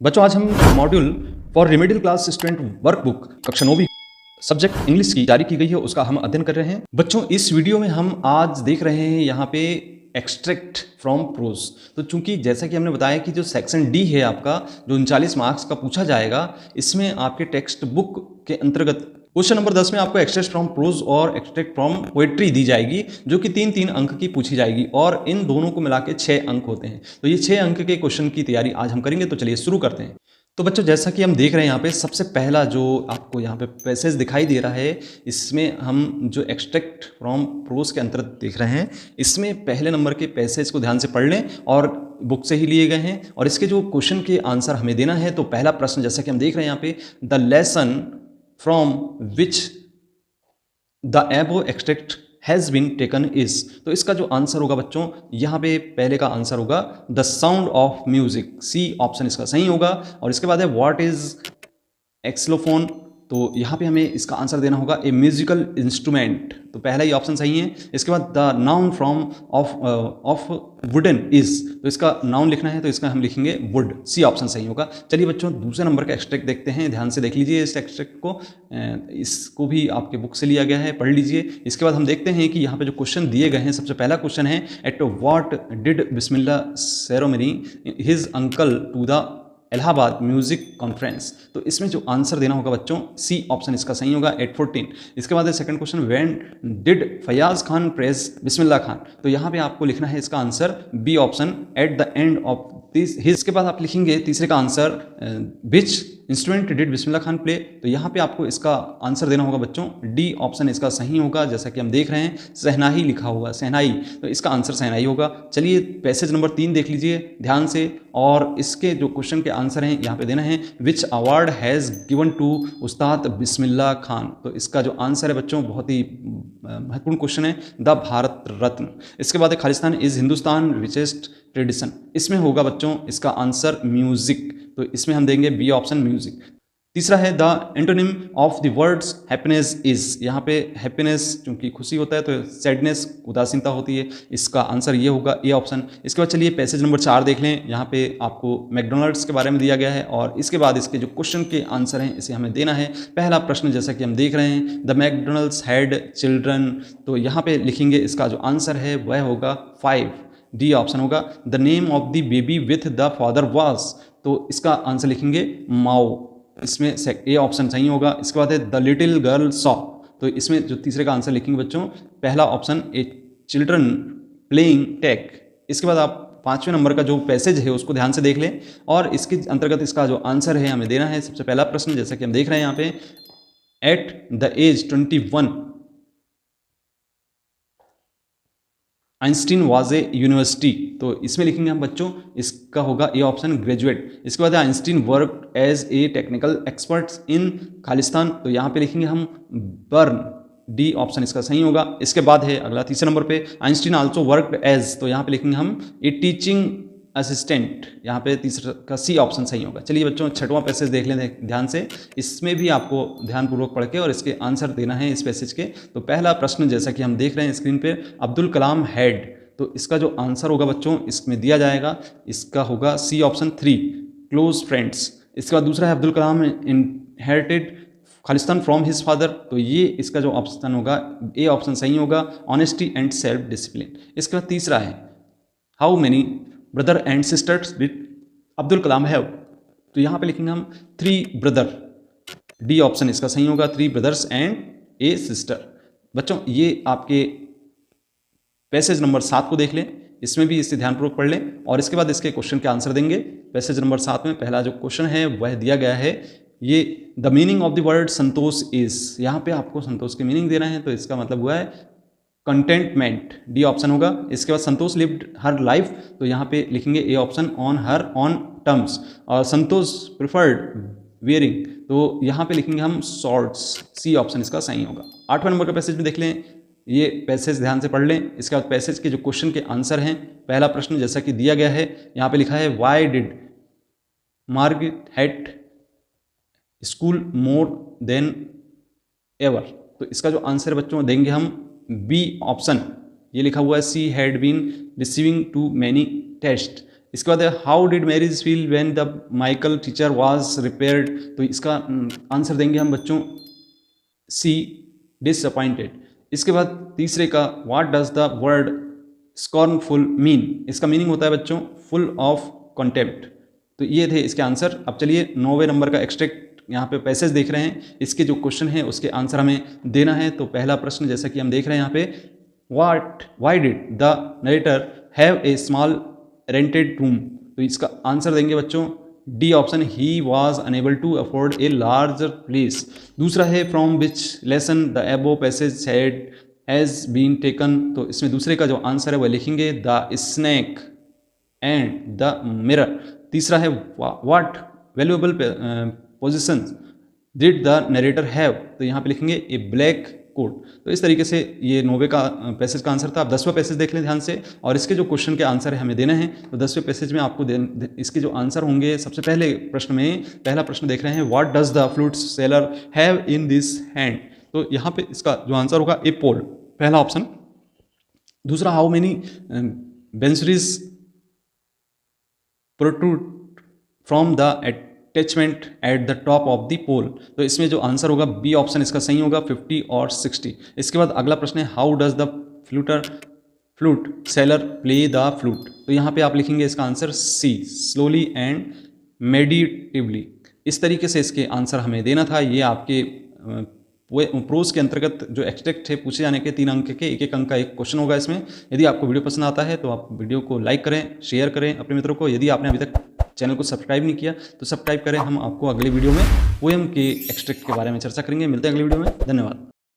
बच्चों आज हम module for remedial class student workbook कक्षा 9वीं सब्जेक्ट इंग्लिश की जारी की गई है उसका हम अध्ययन कर रहे हैं। बच्चों इस वीडियो में हम आज देख रहे हैं यहाँ पे एक्सट्रैक्ट फ्रॉम प्रोज। तो चूंकि जैसा कि हमने बताया कि जो सेक्शन डी है आपका जो 39 मार्क्स का पूछा जाएगा, इसमें आपके टेक्स्ट बुक के अंतर्गत क्वेश्चन नंबर 10 में आपको एक्सट्रैक्ट फ्रॉम प्रोज और एक्सट्रैक्ट फ्रॉम पोएट्री दी जाएगी, जो कि 3-3 अंक की पूछी जाएगी और इन दोनों को मिला के 6 अंक होते हैं। तो ये 6 अंक के क्वेश्चन की तैयारी आज हम करेंगे। तो चलिए शुरू करते हैं। तो बच्चों जैसा कि हम देख रहे हैं यहाँ पे सबसे पहला जो आपको यहाँ पे पैसेज दिखाई दे रहा है, इसमें हम जो एक्सट्रैक्ट फ्रॉम प्रोज के अंतर्गत देख रहे हैं, इसमें पहले नंबर के पैसेज को ध्यान से पढ़ लें और बुक से ही लिए गए हैं और इसके जो क्वेश्चन के आंसर हमें देना है। तो पहला प्रश्न जैसा कि हम देख रहे हैं यहाँ पे, the lesson from which the above extract has been taken is. तो इसका जो आंसर होगा बच्चों, यहाँ पे पहले का आंसर होगा the sound of music, C option इसका सही होगा। और इसके बाद है व्हाट इज एक्सलोफोन, तो यहाँ पे हमें इसका आंसर देना होगा ए म्यूजिकल इंस्ट्रूमेंट, तो पहला ही ऑप्शन सही है। इसके बाद the noun from of wooden is, तो इसका नाउन लिखना है तो इसका हम लिखेंगे वुड, सी ऑप्शन सही होगा। चलिए बच्चों दूसरे नंबर का एक्सट्रैक्ट देखते हैं, ध्यान से देख लीजिए इस एक्सट्रैक्ट को, इसको भी आपके बुक से लिया गया है, पढ़ लीजिए। इसके बाद हम देखते हैं कि यहाँ पे जो क्वेश्चन दिए गए हैं, सबसे पहला क्वेश्चन है at what did Bismillah ceremony his uncle to the Allahabad music conference, तो इसमें जो आंसर देना होगा बच्चों सी ऑप्शन इसका सही होगा 814। इसके बाद है second question, when did Fayaz Khan praise Bismillah Khan, तो यहाँ पे आपको लिखना है इसका answer B option at the end of this his. इसके बाद आप लिखेंगे तीसरे का answer which instrument did Bismillah Khan play, तो यहाँ पे आपको इसका आंसर देना होगा बच्चों डी ऑप्शन इसका सही होगा। जैसा कि हम देख रहे हैं सहनाई लिखा होगा, सहनाई, तो इसका आंसर सहनाई होगा। चलिए पैसेज नंबर 3 देख लीजिए ध्यान से और इसके जो क्वेश्चन के आंसर हैं यहाँ पे देना है which award has given to Ustad Bismillah Khan, तो इसका जो आंसर है बच्चों बहुत ही महत्वपूर्ण क्वेश्चन है, द भारत रत्न। इसके बाद है Khalistan is Hindustan richest tradition, इसमें होगा बच्चों इसका आंसर म्यूजिक, तो इसमें हम देंगे बी ऑप्शन म्यूजिक। तीसरा है the antonym of the words happiness is, यहाँ पे हैप्पीनेस चूंकि खुशी होता है तो सैडनेस उदासीनता होती है, इसका आंसर ये होगा ए ऑप्शन। इसके बाद चलिए पैसेज नंबर 4 देख लें, यहाँ पे आपको मैकडोनल्ड्स के बारे में दिया गया है और इसके बाद इसके जो क्वेश्चन के आंसर हैं इसे हमें देना है। पहला प्रश्न जैसा कि हम देख रहे हैं, द मैकडोनल्ड्स हैड चिल्ड्रन, तो यहाँ पे लिखेंगे इसका जो आंसर है वह होगा 5, डी ऑप्शन होगा। The name of the baby with the father was, तो इसका आंसर लिखेंगे माओ, इसमें ए ऑप्शन सही होगा। इसके बाद है द लिटिल गर्ल सॉ, तो इसमें जो तीसरे का आंसर लिखेंगे बच्चों पहला option A children playing tag. इसके बाद आप 5वें नंबर का जो पैसेज है उसको ध्यान से देख लें और इसके अंतर्गत इसका जो आंसर है हमें देना है। सबसे पहला प्रश्न जैसा कि हम देख रहे हैं यहाँ पे, at the age 21 Einstein was a university, तो इसमें लिखेंगे हम बच्चों इसका होगा ए ऑप्शन ग्रेजुएट। इसके बाद Einstein work as a technical experts in Khalistan, तो यहाँ पे लिखेंगे हम बर्न, डी ऑप्शन इसका सही होगा। इसके बाद है अगला तीसरे नंबर पे, आइंस्टीन आल्सो वर्कड एज, तो यहाँ पे लिखेंगे हम ए टीचिंग असिस्टेंट, यहाँ पे तीसरा का सी ऑप्शन सही होगा। चलिए बच्चों छठवां पैसेज देख लें ध्यान से, इसमें भी आपको ध्यानपूर्वक पढ़ के और इसके आंसर देना है इस पैसेज के। तो पहला प्रश्न जैसा कि हम देख रहे हैं स्क्रीन पे, अब्दुल कलाम हैड, तो इसका जो आंसर होगा बच्चों इसमें दिया जाएगा, इसका होगा सी ऑप्शन 3 क्लोज फ्रेंड्स। इसके बाद दूसरा है Abdul Kalam inherited Khalistan from his father, तो ये इसका जो ऑप्शन होगा ए ऑप्शन सही होगा, ऑनेस्टी एंड सेल्फ डिसिप्लिन। इसके बाद तीसरा है how many brother and sisters did Abdul Kalam have, तो यहाँ पे लिखेंगे हम 3 ब्रदर, डी ऑप्शन इसका सही होगा, 3 ब्रदर्स एंड ए सिस्टर। बच्चों ये आपके पैसेज नंबर 7 को देख लें, इसमें भी इससे ध्यानपूर्वक पढ़ लें और इसके बाद इसके क्वेश्चन के आंसर देंगे। पैसेज नंबर 7 में पहला जो क्वेश्चन है वह दिया गया है, ये the meaning of the word Santosh is, यहाँ पे आपको संतोष के मीनिंग देना है, तो इसका मतलब हुआ है कंटेंटमेंट, डी ऑप्शन होगा। इसके बाद संतोष लिव्ड हर लाइफ, तो यहाँ पे लिखेंगे A option on her on terms, और संतोष प्रिफर्ड वेयरिंग, तो यहाँ पे लिखेंगे हम शॉर्ट्स, सी ऑप्शन इसका सही होगा। 8वें नंबर का पैसेज भी देख लें, ये पैसेज ध्यान से पढ़ लें। इसके बाद पैसेज के जो क्वेश्चन के आंसर हैं, पहला प्रश्न जैसा कि दिया गया है यहाँ पे लिखा है why did Margaret had school more than ever, तो इसका जो आंसर बच्चों देंगे हम बी ऑप्शन, ये लिखा हुआ है she had been receiving too many test, इसके बाद how did Mary's feel when the Michael teacher was repaired, तो इसका आंसर देंगे हम बच्चों सी, डिसअपॉइंटेड। इसके बाद तीसरे का what does the word scornful mean, इसका मीनिंग होता है बच्चों फुल ऑफ कॉन्टेम्प्ट। तो ये थे इसके आंसर। अब चलिए 9वें नंबर का एक्सट्रैक्ट यहाँ पे पैसेज देख रहे हैं, इसके जो क्वेश्चन है उसके आंसर हमें देना है। तो पहला प्रश्न जैसा कि हम देख रहे हैं यहाँ पे, why did the narrator have a small rented room, तो इसका आंसर देंगे बच्चों D option, he was unable to afford a larger place. दूसरा है from which lesson the above passage has been taken, तो इसमें दूसरे का जो आंसर है वह लिखेंगे the snake and the mirror. तीसरा है what valuable position did the narrator have, तो यहाँ पे लिखेंगे ए ब्लैक कोट। तो इस तरीके से ये 9वें का पैसेज का आंसर था। अब 10वें पैसेज देख लें ध्यान से, और इसके जो क्वेश्चन के आंसर है हमें देने हैं। तो 10वें पैसेज में आपको इसके जो आंसर होंगे, सबसे पहले प्रश्न में पहला प्रश्न देख रहे हैं what does the flute seller have in this hand, तो यहाँ पे इसका जो आंसर होगा ए पोल, पहला ऑप्शन। दूसरा how many banners protrude from the attachment at the top of the pole, तो इसमें जो आंसर होगा बी ऑप्शन इसका सही होगा 50 और 60। इसके बाद अगला प्रश्न है how does the flute seller play the flute, तो यहाँ पे आप लिखेंगे इसका answer C, slowly and meditatively. इस तरीके से इसके आंसर हमें देना था। ये आपके प्रोज के अंतर्गत जो एक्सट्रैक्ट है पूछे जाने के 3 अंक के, एक अंक का एक क्वेश्चन होगा इसमें। यदि आपको वीडियो पसंद आता है तो आप वीडियो को लाइक करें, शेयर करें अपने मित्रों को। यदि आपने अभी तक चैनल को सब्सक्राइब नहीं किया तो सब्सक्राइब करें। हम आपको अगले वीडियो में पोएम के एक्सट्रैक्ट के बारे में चर्चा करेंगे। मिलते हैं अगले वीडियो में, धन्यवाद।